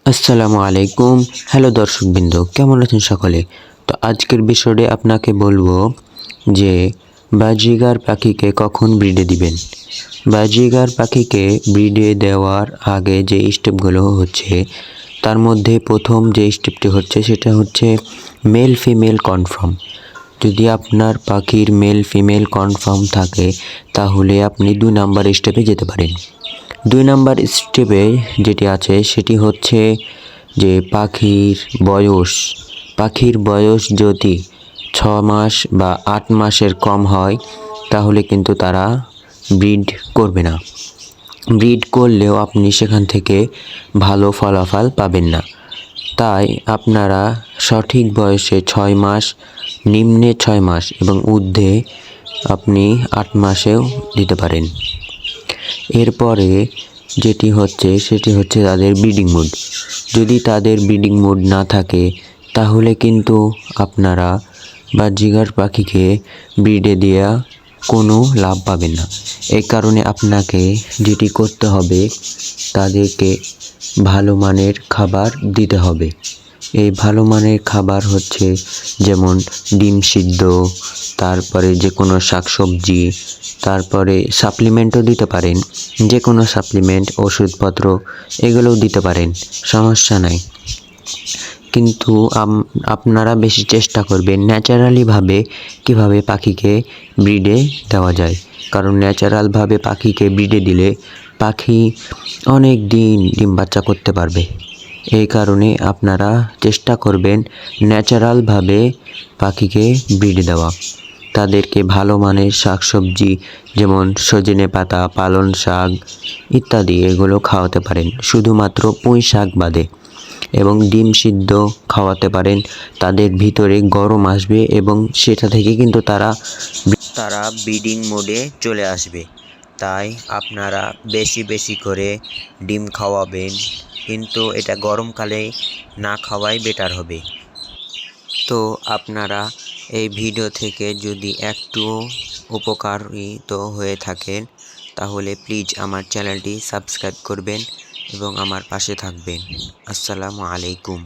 আসসালামু আলাইকুম। হ্যালো দর্শকবৃন্দ, কেমন আছেন সকলে? তো আজকের বিষয়ে আপনাকে বলবো যে বাজিগার পাখিকে কখন ব্রিডে দিবেন। বাজিগার পাখিকে ব্রিডে দেওয়ার আগে যে স্টেপগুলো হচ্ছে, তার মধ্যে প্রথম যে স্টেপটি হচ্ছে সেটা হচ্ছে মেল ফিমেল কনফার্ম। যদি আপনার পাখির মেল ফিমেল কনফার্ম থাকে তাহলে আপনি 2 নাম্বার স্টেপে যেতে পারেন। 2 নাম্বার স্টেপে যেটি আছে সেটি হচ্ছে যে পাখির বয়স যদি 6 মাস বা 8 মাসের কম হয় তাহলে কিন্তু তারা ব্রিড করবে না। ব্রিড করলেও আপনি সেখান থেকে ভালো ফলাফল পাবেন না। তাই আপনারা সঠিক বয়সে 6 মাস, নিম্নে 6 মাস এবং ঊর্ধ্বে আপনি 8 মাসেও দিতে পারেন। এরপরে যেটি হচ্ছে সেটি হচ্ছে তাদের ব্রিডিং মুড। যদি তাদের ব্রিডিং মুড না থাকে তাহলে কিন্তু আপনারা বাজিগার পাখিকে ব্রিডে দেওয়া কোনো লাভ পাবেন না। এই কারণে আপনাকে যেটি করতে হবে, তাদেরকে ভালো মানের খাবার দিতে হবে। এই ভালো মানের খাবার হচ্ছে যেমন ডিম সিদ্ধ, তারপরে যে কোনো শাকসবজি, তারপরে সাপ্লিমেন্টও দিতে পারেন। যে কোনো সাপ্লিমেন্ট, ওষুধপত্র এগুলোও দিতে পারেন, সমস্যা নাই। কিন্তু আপনারা বেশি চেষ্টা করবেন ন্যাচারালিভাবে কীভাবে পাখিকে ব্রিডে দেওয়া যায়। কারণ ন্যাচারালভাবে পাখিকে ব্রিডে দিলে পাখি অনেক দিন ডিম বাচ্চা করতে পারবে। এই কারণে আপনারা চেষ্টা করবেন ন্যাচারালভাবে পাখিকে ব্রিড দেওয়া। তাদেরকে ভালো মানের শাকসবজি যেমন সজনে পাতা, পালং শাক ইত্যাদি এগুলো খাওয়াতে পারেন, শুধুমাত্র পুঁই শাক বাদে। এবং ডিম সিদ্ধ খাওয়াতে পারেন। তাদের ভিতরে গরম আসবে এবং সেটা থেকে কিন্তু তারা ব্রিডিং মোডে চলে আসবে। তাই আপনারা বেশি বেশি করে ডিম খাওয়াবেন, কিন্তু এটা গরমকালে না খাওয়াই বেটার হবে। তো আপনারা এই ভিডিও থেকে যদি একটু উপকারিত হয়ে থাকেন তাহলে প্লিজ আমার চ্যানেলটি সাবস্ক্রাইব করবেন এবং আমার পাশে থাকবেন। আসসালামু আলাইকুম।